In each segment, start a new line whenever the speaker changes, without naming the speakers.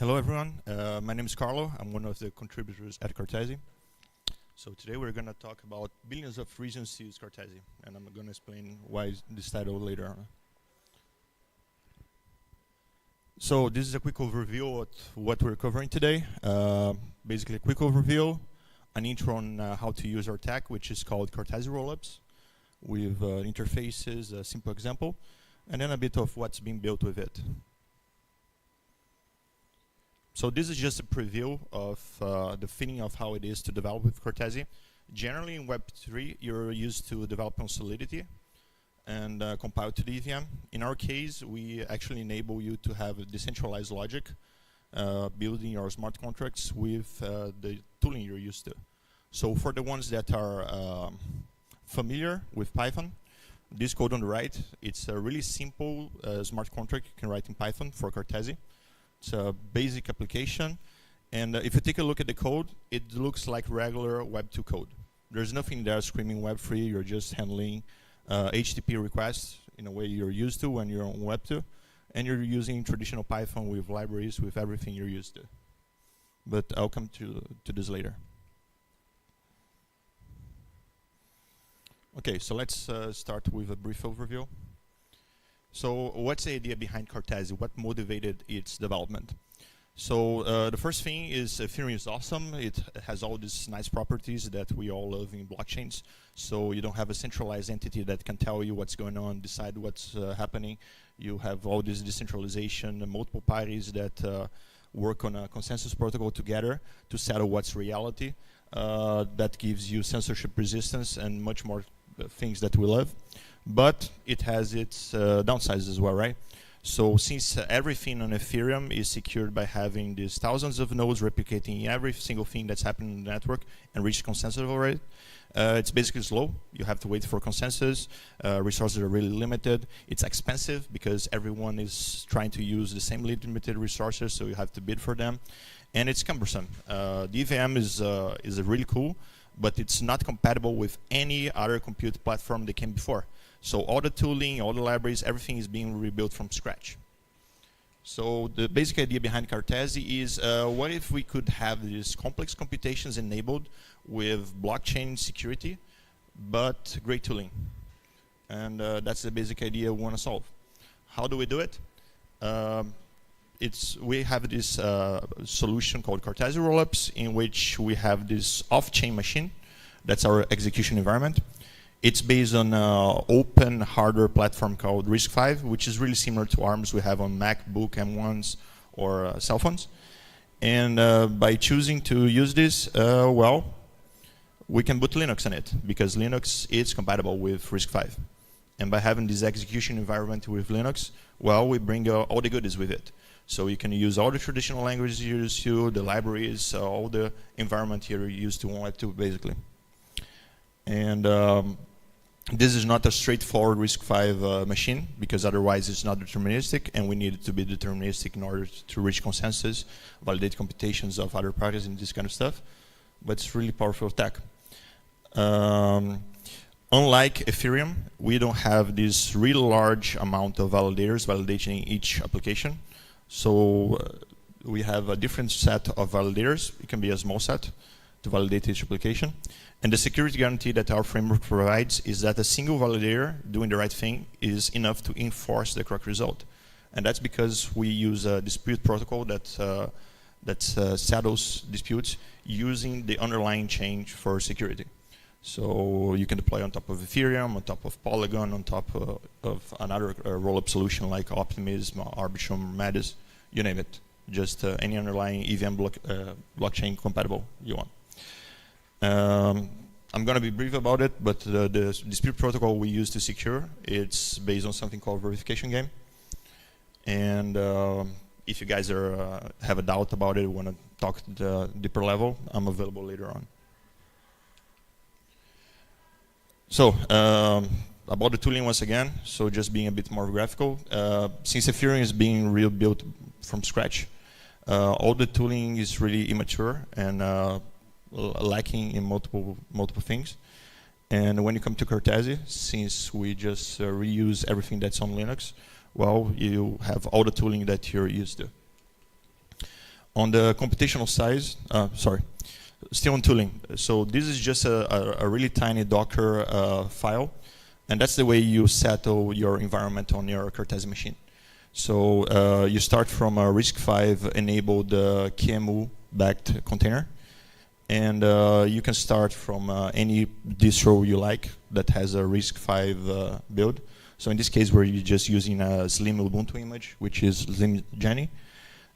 Hello everyone, my name is Carlo. I'm one of the contributors at Cartesi. So today we're going to talk about billions of reasons to use Cartesi, and I'm going to explain why this title later on. So this is a quick overview of what we're covering today. Basically a quick overview, an intro on how to use our tech, which is called Cartesi Rollups, with interfaces, a simple example, and then a bit of what's being built with it. So this is just a preview of the feeling of how it is to develop with Cartesi. Generally in Web3, you're used to develop on Solidity and compile to the EVM. In our case, we actually enable you to have a decentralized logic, building your smart contracts with the tooling you're used to. So for the ones that are familiar with Python, this code on the right, it's a really simple smart contract you can write in Python for Cartesi. It's a basic application, and if you take a look at the code, it looks like regular Web2 code. There's nothing there screaming Web3, you're just handling HTTP requests in a way you're used to when you're on Web2, and you're using traditional Python with libraries, with everything you're used to. But I'll come to this later. Okay, so let's start with a brief overview. So what's the idea behind Cartesi? What motivated its development? So the first thing is Ethereum is awesome. It has all these nice properties that we all love in blockchains. So you don't have a centralized entity that can tell you what's going on, decide what's happening. You have all this decentralization, multiple parties that work on a consensus protocol together to settle what's reality. That gives you censorship resistance and much more things that we love. But it has its downsides as well, right? So since everything on Ethereum is secured by having these thousands of nodes replicating every single thing that's happening in the network and reach consensus already, it's basically slow. You have to wait for consensus. Resources are really limited. It's expensive because everyone is trying to use the same limited resources, so you have to bid for them. And it's cumbersome. The EVM is really cool, but it's not compatible with any other compute platform that came before. So all the tooling, all the libraries, everything is being rebuilt from scratch. So the basic idea behind Cartesi is what if we could have these complex computations enabled with blockchain security, but great tooling? And that's the basic idea we want to solve. How do we do it? We have this solution called Cartesi Rollups, in which we have this off-chain machine. That's our execution environment. It's based on an open hardware platform called RISC-V, which is really similar to ARMs we have on MacBook M1s or cell phones. And by choosing to use this, well, we can put Linux in it, because Linux is compatible with RISC-V. And by having this execution environment with Linux, well, we bring all the goodies with it. So you can use all the traditional languages you're used to, the libraries, all the environment you're used to on Web2, basically. And this is not a straightforward RISC-V machine, because otherwise it's not deterministic, and we need it to be deterministic in order to reach consensus, validate computations of other parties and this kind of stuff. But it's really powerful tech. Unlike Ethereum, we don't have this really large amount of validators validating each application. So we have a different set of validators. It can be a small set to validate each application. And the security guarantee that our framework provides is that a single validator doing the right thing is enough to enforce the correct result. And that's because we use a dispute protocol that settles disputes using the underlying chain for security. So you can deploy on top of Ethereum, on top of Polygon, on top of another rollup solution like Optimism, Arbitrum, Madis, you name it. Just any underlying EVM blockchain compatible you want. I'm going to be brief about it, but the dispute protocol we use to secure, it's based on something called verification game. And if you guys have a doubt about it, want to talk to the deeper level, I'm available later on. So about the tooling once again, so just being a bit more graphical, since Ethereum is being rebuilt from scratch, all the tooling is really immature and lacking in multiple things. And when you come to Cartesi, since we just reuse everything that's on Linux, well, you have all the tooling that you're used to. On the computational side, still on tooling. So this is just a really tiny Docker file, and that's the way you settle your environment on your Cartesi machine. So you start from a RISC-V enabled QEMU-backed container, and you can start from any distro you like that has a RISC-V build. So in this case, we're just using a Slim Ubuntu image, which is Slim Jenny.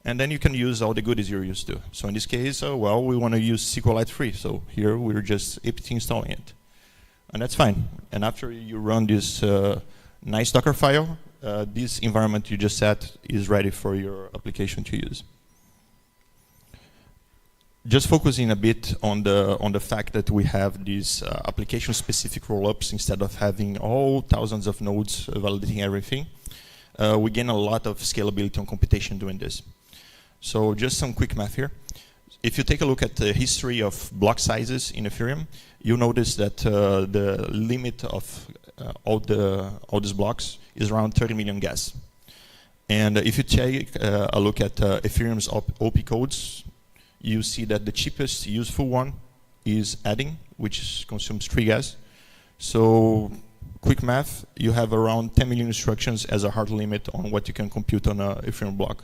And then you can use all the goodies you're used to. So in this case, well, we want to use SQLite free. So here we're just apt installing it. And that's fine. And after you run this nice Docker file, this environment you just set is ready for your application to use. Just focusing a bit on the fact that we have these application-specific rollups instead of having all thousands of nodes validating everything, we gain a lot of scalability on computation doing this. So just some quick math here. If you take a look at the history of block sizes in Ethereum, you'll notice that the limit of all these blocks is around 30 million gas. And if you take a look at Ethereum's OP codes, you see that the cheapest useful one is adding, which consumes 3 gas. So quick math, you have around 10 million instructions as a hard limit on what you can compute on a Ethereum block,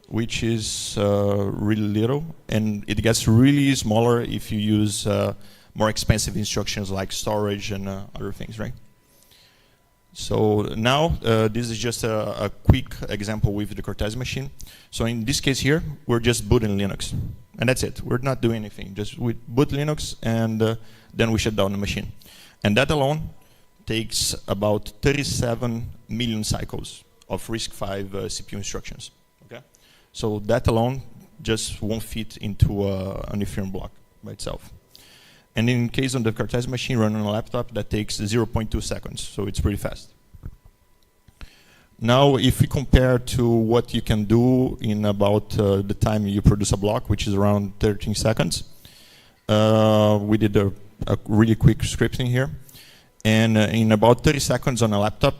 which is really little, and it gets really smaller if you use more expensive instructions like storage and other things, right? So now this is just a quick example with the Cartesi machine. So in this case here, we're just booting Linux, and that's it. We're not doing anything. Just we boot Linux, and then we shut down the machine. And that alone takes about 37 million cycles of RISC-V CPU instructions. Okay, so that alone just won't fit into an Ethereum block by itself. And in case of the Cartesi machine running on a laptop, that takes 0.2 seconds, so it's pretty fast. Now, if we compare to what you can do in about the time you produce a block, which is around 13 seconds, we did a really quick scripting here. And in about 30 seconds on a laptop,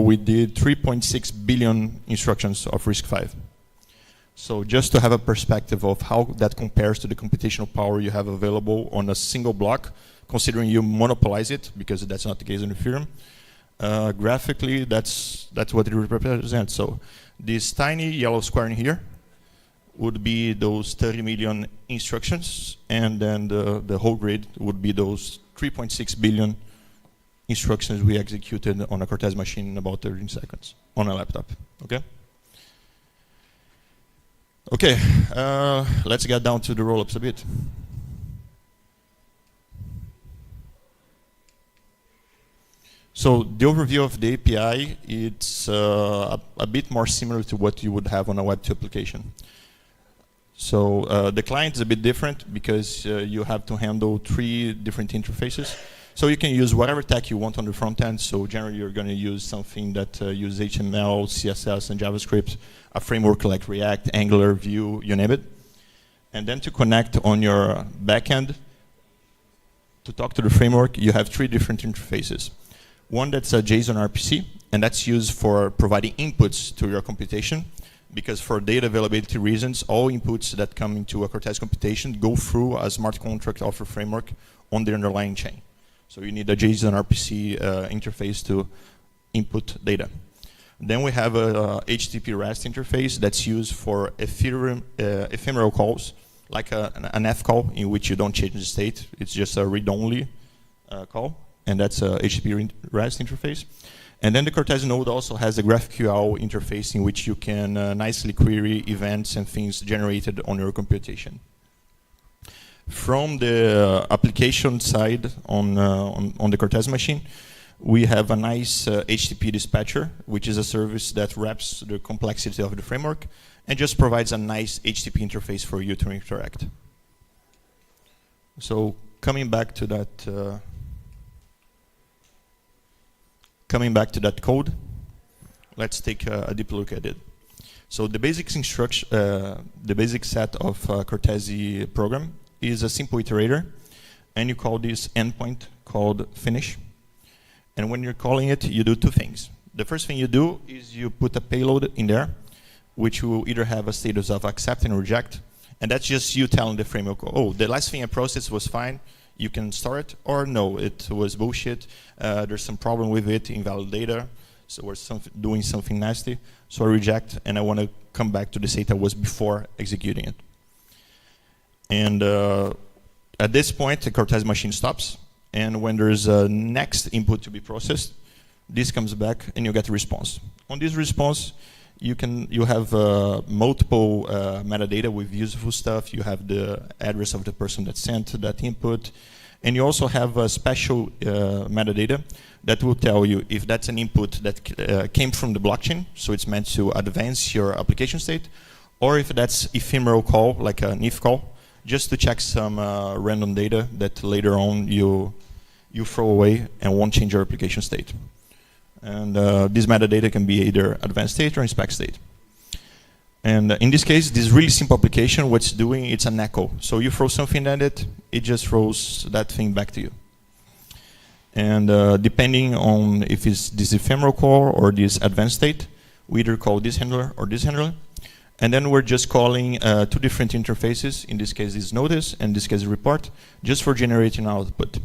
we did 3.6 billion instructions of RISC-V. So just to have a perspective of how that compares to the computational power you have available on a single block, considering you monopolize it, because that's not the case in Ethereum, graphically, that's what it represents. So this tiny yellow square in here would be those 30 million instructions, and then the whole grid would be those 3.6 billion instructions we executed on a Cartesi machine in about 13 seconds on a laptop. Okay? Okay, let's get down to the rollups a bit. So the overview of the API, it's a bit more similar to what you would have on a Web2 application. So the client is a bit different because you have to handle 3 different interfaces. So you can use whatever tech you want on the front end. So generally, you're going to use something that uses HTML, CSS, and JavaScript, a framework like React, Angular, Vue, you name it. And then to connect on your backend, to talk to the framework, you have 3 different interfaces. One that's a JSON RPC, and that's used for providing inputs to your computation, because for data availability reasons, all inputs that come into a Cartesi computation go through a smart contract of a framework on the underlying chain. So you need a JSON RPC interface to input data. Then we have a HTTP REST interface that's used for ephemeral calls, like an F call in which you don't change the state. It's just a read-only call, and that's a HTTP REST interface. And then the Cartesi node also has a GraphQL interface in which you can nicely query events and things generated on your computation. From the application side on the Cartesi machine, we have a nice HTTP dispatcher, which is a service that wraps the complexity of the framework and just provides a nice HTTP interface for you to interact. So coming back to that code, let's take a deep look at it. So the basic set of Cartesi program is a simple iterator, and you call this endpoint called finish. And when you're calling it, you do 2 things. The first thing you do is you put a payload in there, which will either have a status of accept and reject, and that's just you telling the framework, oh, the last thing I processed was fine, you can store it, or no, it was bullshit, there's some problem with it, invalid data, so we're doing something nasty, so I reject, and I want to come back to the state I was before executing it. And at this point, the Cartesi machine stops, and when there's a next input to be processed, this comes back, and you get a response. On this response, you have multiple metadata with useful stuff. You have the address of the person that sent that input, and you also have a special metadata that will tell you if that's an input that came from the blockchain, so it's meant to advance your application state, or if that's ephemeral call, like an if call, just to check some random data that later on you throw away and won't change your application state. And this metadata can be either advanced state or inspect state. And in this case, this really simple application, what's doing, it's an echo. So you throw something at it, it just throws that thing back to you. And depending on if it's this ephemeral call or this advanced state, we either call this handler or this handler. And then we're just calling two different interfaces. In this case, is notice, and in this case, report, just for generating output.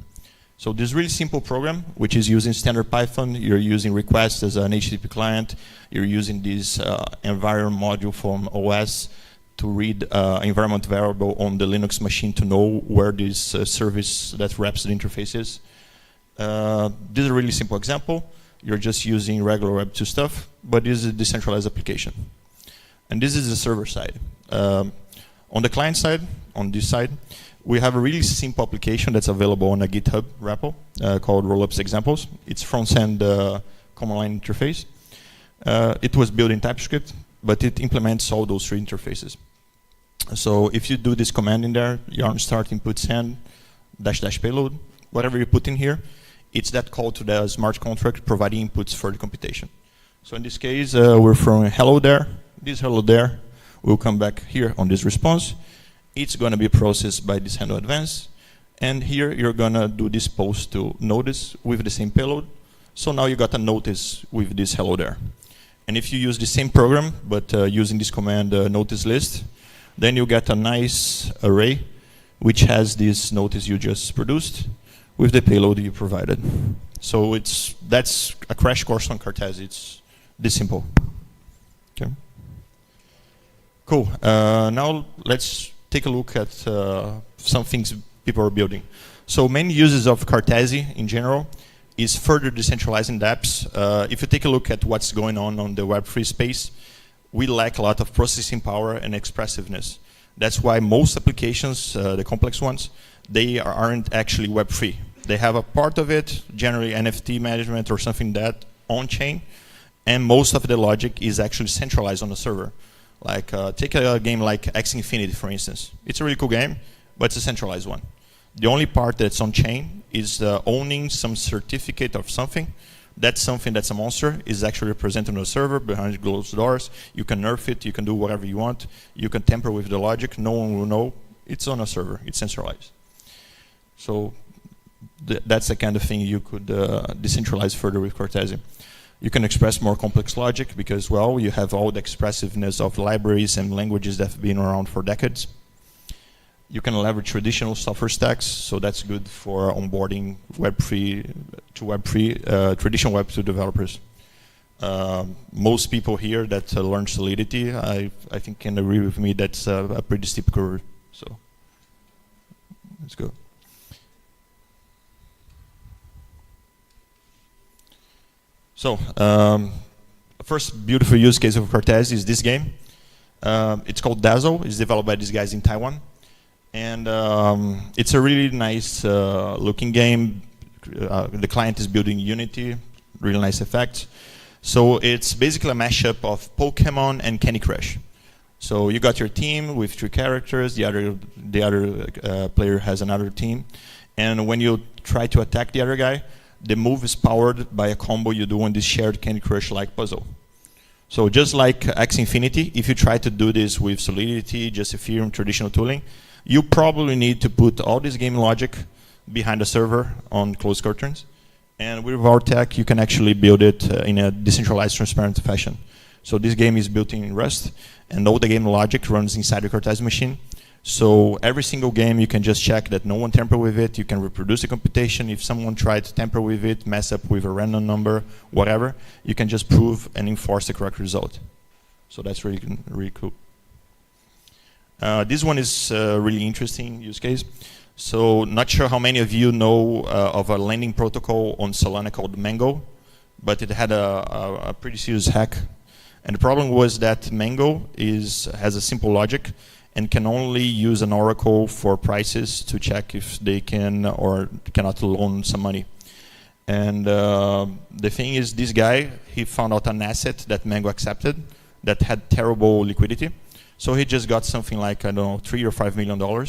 So this really simple program, which is using standard Python, you're using requests as an HTTP client, you're using this environment module from OS to read environment variable on the Linux machine to know where this service that wraps the interface is. This is a really simple example. You're just using regular Web 2 stuff, but this is a decentralized application. And this is the server side. On the client side, on this side, we have a really simple application that's available on a GitHub repo called Rollups Examples. It's front-end command line interface. It was built in TypeScript, but it implements all those three interfaces. So if you do this command in there, yarn start input send -- payload, whatever you put in here, it's that call to the smart contract providing inputs for the computation. So in this case, we're throwing hello there, this hello there will come back here on this response. It's going to be processed by this handle advance. And here you're going to do this post to notice with the same payload. So now you got a notice with this hello there. And if you use the same program, but using this command notice list, then you get a nice array which has this notice you just produced with the payload you provided. So that's a crash course on Cartesi. It's this simple. Okay. Cool. Now let's take a look at some things people are building. So main uses of Cartesi in general is further decentralizing DApps. If you take a look at what's going on the Web3 space, we lack a lot of processing power and expressiveness. That's why most applications, the complex ones, they aren't actually Web3. They have a part of it, generally NFT management or something that on-chain, and most of the logic is actually centralized on the server. Like take a game like X Infinity, for instance. It's a really cool game, but it's a centralized one. The only part that's on-chain is owning some certificate of something. That's something that's a monster, is actually represented on the server behind closed doors. You can nerf it, you can do whatever you want. You can tamper with the logic, no one will know. It's on a server, it's centralized. So that's the kind of thing you could decentralize further with Cartesi. You can express more complex logic because, well, you have all the expressiveness of libraries and languages that have been around for decades. You can leverage traditional software stacks, so that's good for onboarding Web3 to Web3 traditional Web2 developers. Most people here that learn Solidity, I think can agree with me that's a pretty steep curve. So let's go. So first beautiful use case of Cartesi is this game. It's called Dazzle. It's developed by these guys in Taiwan. And it's a really nice looking game. The client is building Unity, really nice effects. So it's basically a mashup of Pokemon and Candy Crush. So you got your team with 3 characters, the other player has another team. And when you try to attack the other guy, the move is powered by a combo you do on this shared Candy Crush-like puzzle. So just like X Infinity, if you try to do this with Solidity, just Ethereum, traditional tooling, you probably need to put all this game logic behind a server on closed curtains. And with our tech, you can actually build it in a decentralized, transparent fashion. So this game is built in Rust, and all the game logic runs inside the Cartesi machine. So every single game, you can just check that no one tampered with it. You can reproduce the computation. If someone tried to tamper with it, mess up with a random number, whatever, you can just prove and enforce the correct result. So that's really, really cool. This one is a really interesting use case. So not sure how many of you know of a lending protocol on Solana called Mango, but it had a pretty serious hack. And the problem was that Mango has a simple logic and can only use an oracle for prices to check if they can or cannot loan some money. And the thing is, this guy, he found out an asset that Mango accepted that had terrible liquidity. So he just got something like, I don't know, $3 or $5 million,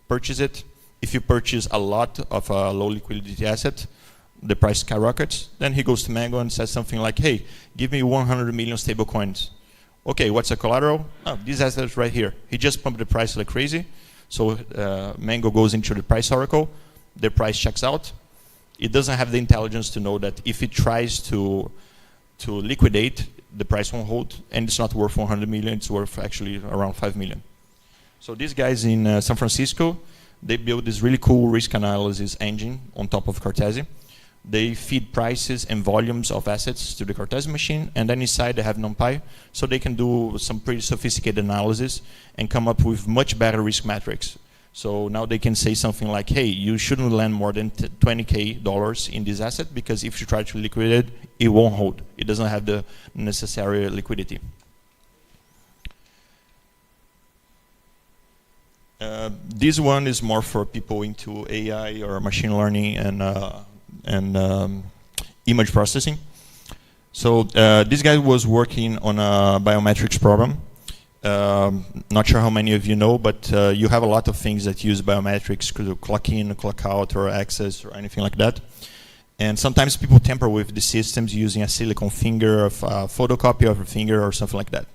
purchase it. If you purchase a lot of a low liquidity asset, the price skyrockets. Then he goes to Mango and says something like, hey, give me 100 million stable coins. Okay, what's the collateral? Oh, these assets right here. He just pumped the price like crazy. So Mango goes into the price oracle. The price checks out. It doesn't have the intelligence to know that if it tries to liquidate, the price won't hold, and it's not worth 100 million. It's worth actually around 5 million. So these guys in San Francisco, they built this really cool risk analysis engine on top of Cartesi. They feed prices and volumes of assets to the Cartesi machine, and then inside they have NumPy, so they can do some pretty sophisticated analysis and come up with much better risk metrics. So now they can say something like, hey, you shouldn't lend more than $20K in this asset, because if you try to liquidate it, it won't hold. It doesn't have the necessary liquidity. This one is more for people into AI or machine learning and image processing. So this guy was working on a biometrics problem. Not sure how many of you know, but you have a lot of things that use biometrics to clock in, clock out, or access, or anything like that. And sometimes people tamper with the systems using a silicon finger, a photocopy of a finger, or something like that.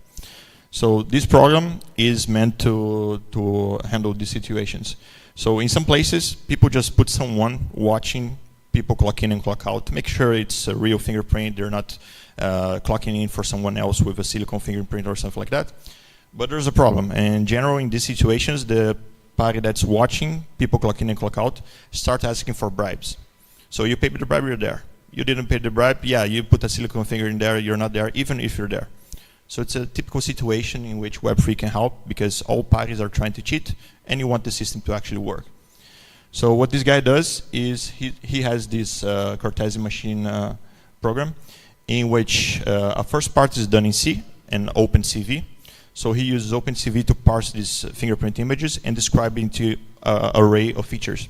So this program is meant to handle these situations. So in some places, people just put someone watching people clock in and clock out to make sure it's a real fingerprint. They're not clocking in for someone else with a silicon fingerprint or something like that. But there's a problem. And in general, in these situations, the party that's watching people clock in and clock out start asking for bribes. So you pay the bribe, you're there. You didn't pay the bribe, yeah, you put a silicon finger in there, you're not there, even if you're there. So it's a typical situation in which Web3 can help, because all parties are trying to cheat, and you want the system to actually work. So what this guy does is he has this Cartesi machine program in which a first part is done in C and OpenCV. So he uses OpenCV to parse these fingerprint images and describe into an array of features.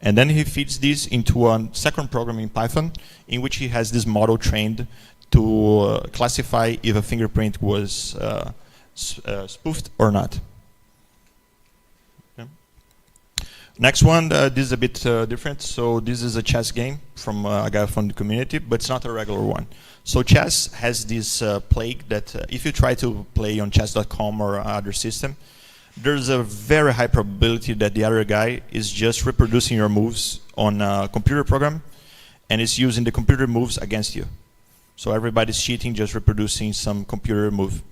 And then he feeds this into a second program in Python in which he has this model trained to classify if a fingerprint was spoofed or not. Okay. Next one, this is a bit different. So this is a chess game from a guy from the community, but it's not a regular one. So chess has this plague that if you try to play on chess.com or other system, there's a very high probability that the other guy is just reproducing your moves on a computer program, and is using the computer moves against you. So everybody's cheating, just reproducing some computer move.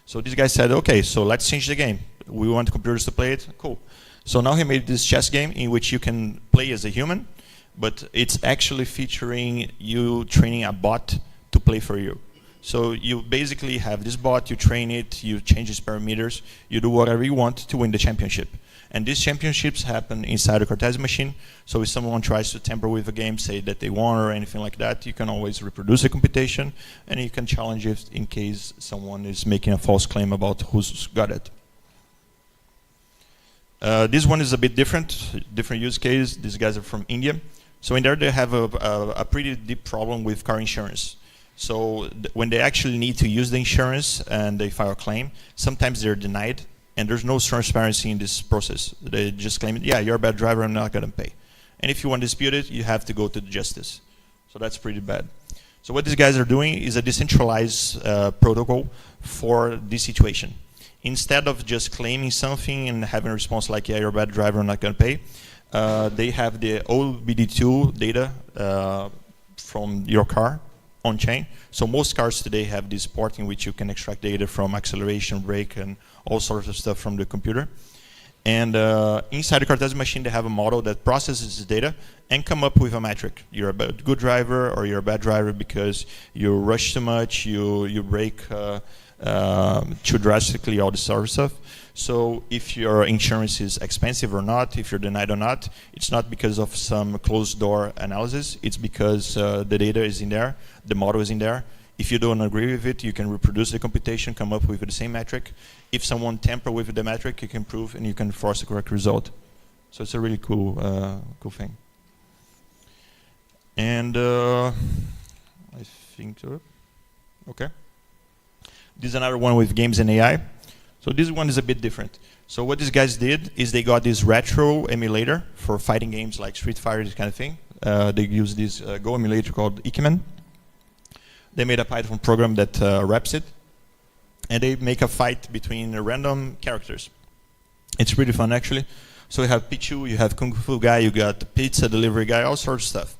So this guy said, okay, so let's change the game. We want computers to play it, cool. So now he made this chess game in which you can play as a human, but it's actually featuring you training a bot to play for you. So you basically have this bot, you train it, you change its parameters, you do whatever you want to win the championship. And these championships happen inside a Cartesi machine. So if someone tries to tamper with a game, say that they won or anything like that, you can always reproduce a computation, and you can challenge it in case someone is making a false claim about who's got it. This one is a bit different use case. These guys are from India. So in there they have a pretty deep problem with car insurance. So when they actually need to use the insurance and they file a claim, sometimes they're denied, and there's no transparency in this process. They just claim, yeah, you're a bad driver, I'm not going to pay. And if you want to dispute it, you have to go to the justice. So that's pretty bad. So what these guys are doing is a decentralized protocol for this situation. Instead of just claiming something and having a response like, yeah, you're a bad driver, I'm not going to pay, they have the OBD2 data from your car on-chain. So most cards today have this port in which you can extract data from acceleration, brake, and all sorts of stuff from the computer. And inside the Cartesi machine, they have a model that processes the data and come up with a metric. You're a good driver or you're a bad driver because you rush too much, you brake too drastically, all this sort of stuff. So if your insurance is expensive or not, if you're denied or not, it's not because of some closed door analysis. It's because the data is in there, the model is in there. If you don't agree with it, you can reproduce the computation, come up with the same metric. If someone tamper with the metric, you can prove and you can force the correct result. So it's a really cool, cool thing. And I think, okay. This is another one with games and AI. So this one is a bit different. So what these guys did is they got this retro emulator for fighting games like Street Fighter, this kind of thing. They use this Go emulator called zkEVM. They made a Python program that wraps it. And they make a fight between random characters. It's pretty fun, actually. So you have Pichu, you have Kung Fu guy, you got the pizza delivery guy, all sorts of stuff.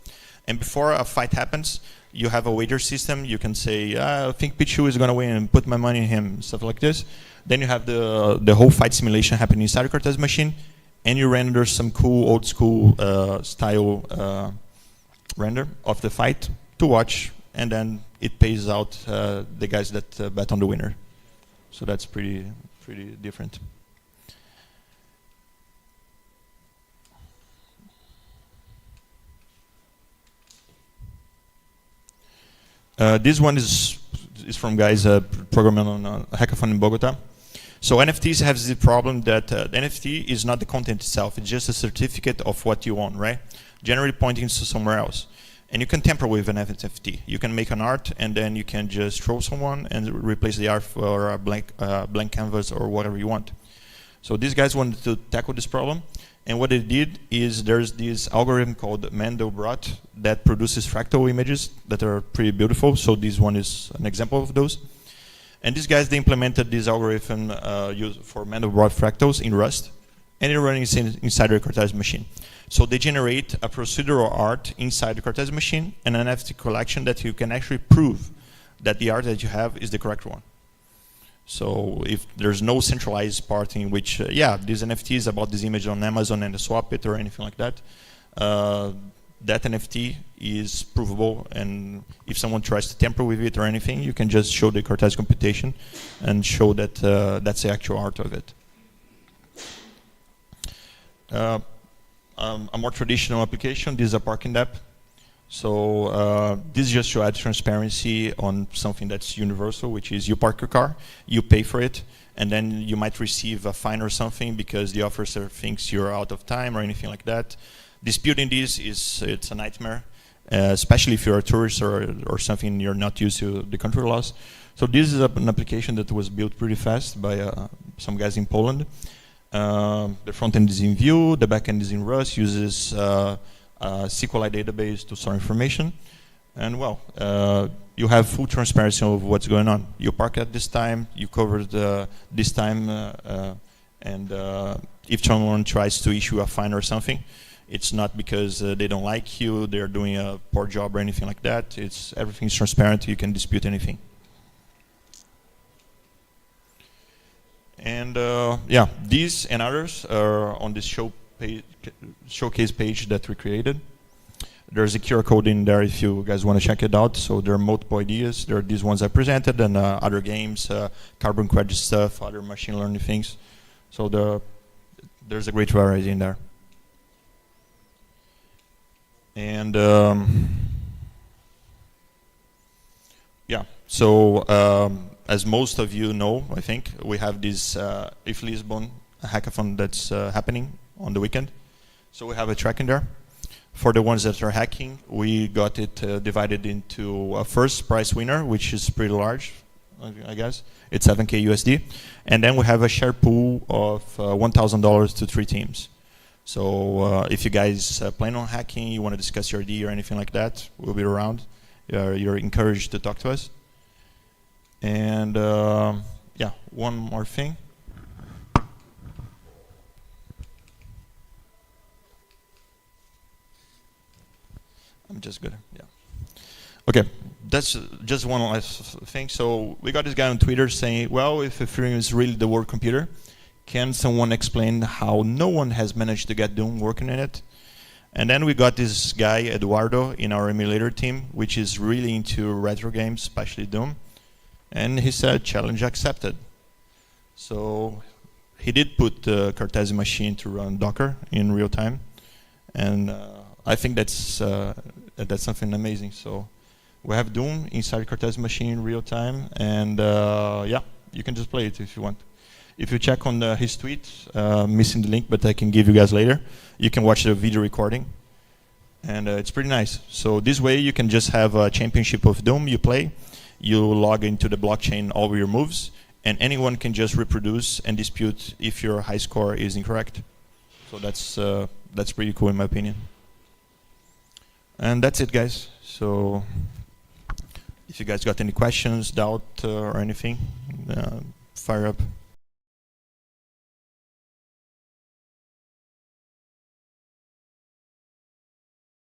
And before a fight happens, you have a wager system. You can say, I think Pichu is going to win and put my money in him, stuff like this. Then you have the whole fight simulation happening inside the Cartesi machine, and you render some cool old school style render of the fight to watch, and then it pays out the guys that bet on the winner. So that's pretty different. This one is from guys programming on a hackathon in Bogota. So NFTs have the problem that the NFT is not the content itself, it's just a certificate of what you own, right? Generally pointing to somewhere else. And you can tamper with an NFT. You can make an art and then you can just throw someone and replace the art for a blank canvas or whatever you want. So these guys wanted to tackle this problem. And what they did is there's this algorithm called Mandelbrot that produces fractal images that are pretty beautiful. So this one is an example of those. And these guys, they implemented this algorithm for Mandelbrot fractals in Rust. And it's running inside the Cartesi machine. So they generate a procedural art inside the Cartesi machine and an NFT collection that you can actually prove that the art that you have is the correct one. So if there's no centralized part in which, yeah, this NFT is about this image on Amazon and swap it or anything like that, that NFT is provable, and if someone tries to tamper with it or anything, you can just show the Cartesi computation and show that that's the actual art of it. A more traditional application, this is a parking app. So this is just to add transparency on something that's universal, which is you park your car, you pay for it, and then you might receive a fine or something because the officer thinks you're out of time or anything like that. Disputing this it's a nightmare, especially if you're a tourist or something you're not used to the country laws. So this is an application that was built pretty fast by some guys in Poland. The front end is in Vue, the back end is in Rust, uses SQLite database to store information, and well, you have full transparency of what's going on. You park at this time, you covered this time, and if someone tries to issue a fine or something, it's not because they don't like you, they're doing a poor job or anything like that. It's everything's transparent. You can dispute anything. And yeah, these and others are on this showcase page that we created. There's a QR code in there if you guys want to check it out. So there are multiple ideas. There are these ones I presented and other games, carbon credit stuff, other machine learning things. So there's a great variety in there. And yeah, so as most of you know, I think, we have this If Lisbon hackathon that's happening on the weekend. So we have a track in there. For the ones that are hacking, we got it divided into a first prize winner, which is pretty large, I guess. It's 7K USD. And then we have a share pool of $1,000 to 3 teams. So if you guys plan on hacking, you want to discuss your idea or anything like that, we'll be around. You're encouraged to talk to us. And yeah, one more thing. I'm just gonna, yeah. Okay, that's just one last thing. So we got this guy on Twitter saying, well, if Ethereum is really the world computer, can someone explain how no one has managed to get Doom working in it? And then we got this guy, Eduardo, in our emulator team, which is really into retro games, especially Doom. And he said, challenge accepted. So he did put the Cartesi machine to run Docker in real time. And I think that's something amazing. So we have Doom inside Cartesi machine in real time. And yeah, you can just play it if you want. If you check on his tweet, missing the link, but I can give you guys later, you can watch the video recording. And it's pretty nice. So this way you can just have a championship of Doom you play. You log into the blockchain all your moves, and anyone can just reproduce and dispute if your high score is incorrect. So that's pretty cool in my opinion. And that's it, guys. So if you guys got any questions, doubt, or anything, fire up.